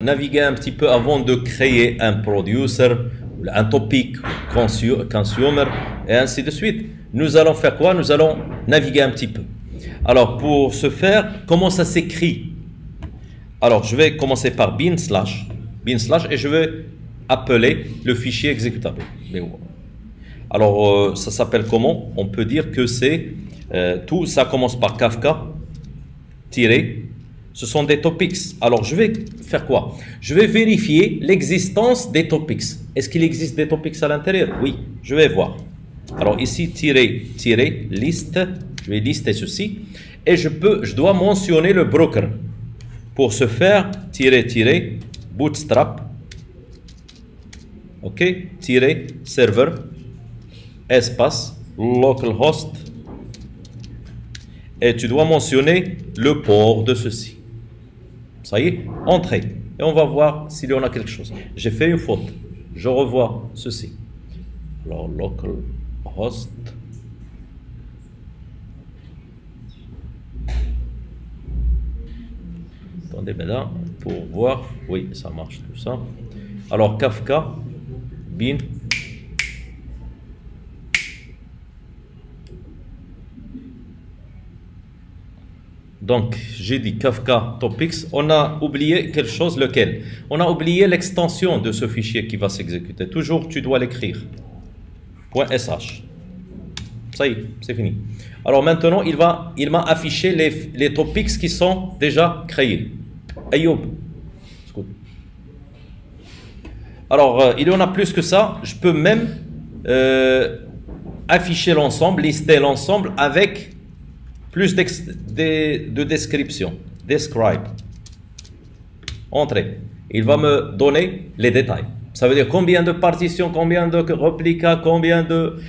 Naviguer un petit peu avant de créer un producer, un topic, consumer, et ainsi de suite. Nous allons faire quoi? Nous allons naviguer un petit peu. Alors, pour ce faire, comment ça s'écrit? Alors, je vais commencer par bin slash, et je vais appeler le fichier exécutable. Alors, ça s'appelle comment? On peut dire que c'est tout, ça commence par Kafka, tiré. Ce sont des topics. Alors, je vais faire quoi? Je vais vérifier l'existence des topics. Est-ce qu'il existe des topics à l'intérieur? Oui, je vais voir. Alors, ici, liste. Je vais lister ceci. Et je dois mentionner le broker. Pour ce faire, bootstrap. OK? Server. Espace. Localhost. Et tu dois mentionner le port de ceci. Ça y est, entrée. Et on va voir s'il y en a quelque chose. J'ai fait une faute. Je revois ceci. Alors, localhost. Attendez maintenant pour voir. Oui, ça marche tout ça. Alors, Kafka, bin. Donc, j'ai dit Kafka Topics. On a oublié quelque chose, lequel? On a oublié l'extension de ce fichier qui va s'exécuter. Toujours, tu dois l'écrire. .sh. Ça y est, c'est fini. Alors maintenant, il m'a affiché les topics qui sont déjà créés. Ayoub. Alors, il y en a plus que ça. Je peux même afficher l'ensemble, lister l'ensemble avec plus de description. Describe. Entrée. Il va me donner les détails. Ça veut dire combien de partitions, combien de réplicas, combien de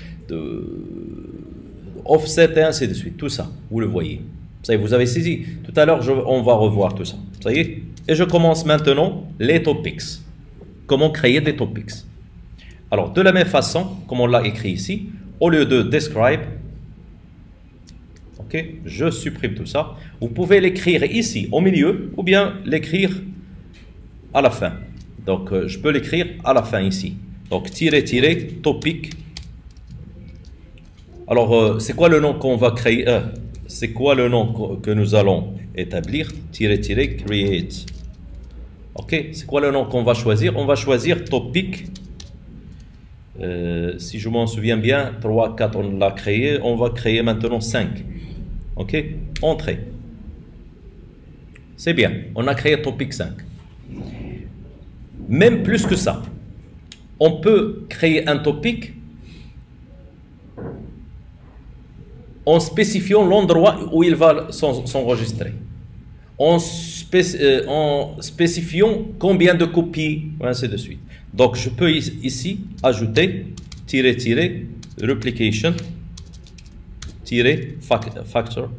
offset et ainsi de suite. Tout ça, vous le voyez. Ça y est, vous avez saisi. Tout à l'heure, on va revoir tout ça. Ça y est. Et je commence maintenant les topics. Comment créer des topics. Alors, de la même façon, comme on l'a écrit ici, au lieu de describe, ok, je supprime tout ça. Vous pouvez l'écrire ici, au milieu, ou bien l'écrire à la fin. Donc, je peux l'écrire à la fin ici. Donc, topic. Alors, c'est quoi le nom qu'on va créer? C'est quoi le nom que nous allons établir? Create. Ok, c'est quoi le nom qu'on va choisir? On va choisir topic. Si je m'en souviens bien, 3, 4, on l'a créé. On va créer maintenant 5. OK? Entrée. C'est bien. On a créé topic 5. Même plus que ça. On peut créer un topic en spécifiant l'endroit où il va s'enregistrer. En spécifiant combien de copies, ainsi de suite. Donc, je peux ici ajouter replication factor.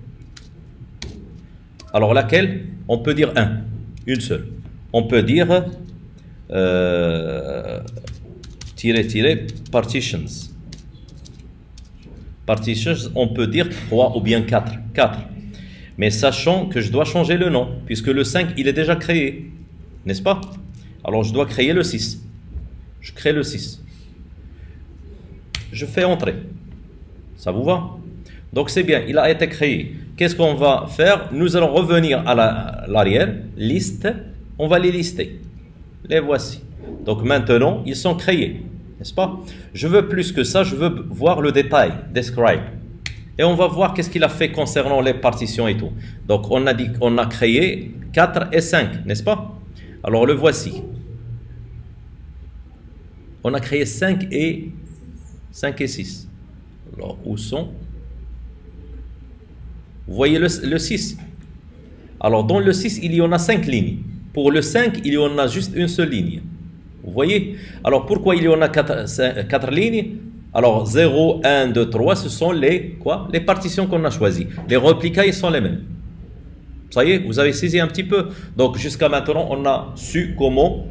Alors laquelle? On peut dire une seule. On peut dire partitions. Partitions, on peut dire 3 ou bien 4. 4. Mais sachant que je dois changer le nom, puisque le 5, il est déjà créé. N'est-ce pas? Alors je dois créer le 6. Je crée le 6. Je fais entrer. Ça vous va? Donc c'est bien, il a été créé. Qu'est-ce qu'on va faire? Nous allons revenir à l'arrière, liste, on va les lister. Les voici. Donc maintenant, ils sont créés, n'est-ce pas? Je veux plus que ça, je veux voir le détail, describe. Et on va voir qu'est-ce qu'il a fait concernant les partitions et tout. Donc on a dit qu'on a créé 4 et 5, n'est-ce pas? Alors le voici. On a créé 5 et 6. Alors où sont? Vous voyez le 6. Alors, dans le 6, il y en a 5 lignes. Pour le 5, il y en a juste une seule ligne. Vous voyez? Alors, pourquoi il y en a 4 lignes? Alors, 0, 1, 2, 3, ce sont les partitions qu'on a choisies. Les réplicas, ils sont les mêmes. Ça y est, vous avez saisi un petit peu. Donc, jusqu'à maintenant, on a su comment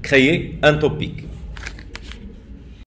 créer un topic.